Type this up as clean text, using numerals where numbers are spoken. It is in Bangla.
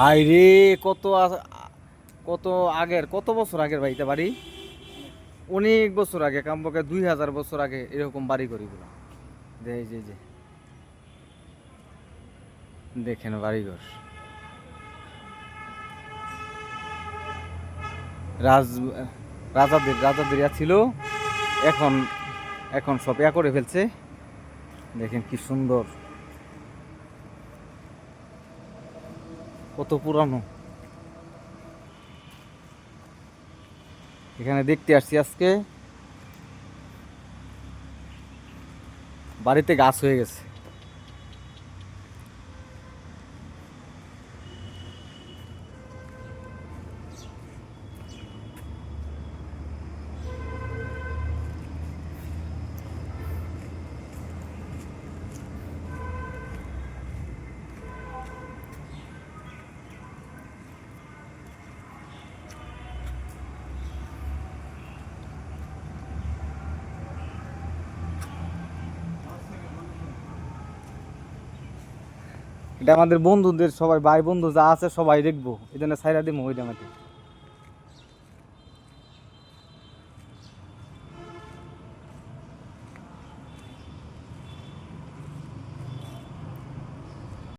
হাই রে, কত কত আগের, কত বছর আগের ভাই এটা বাড়ি? অনেক বছর আগে, কামপক্ষে 2000 বছর আগে এরকম বাড়ি করিগুলো। এই যে দেখেন বাড়িঘর, রাজ রাজাদের ইয়া ছিল। এখন এখন সব ইয়া করে ফেলছে। দেখেন কি সুন্দর, কত পুরানো। এখানে দেখতে আসছি আজকে, বাড়িতে গাছ হয়ে গেছে। এটা আমাদের বন্ধুদের সবাই, ভাই বন্ধু যা আছে সবাই দেখবো, এই জন্য সাইরা দিব ওইটা মাটি।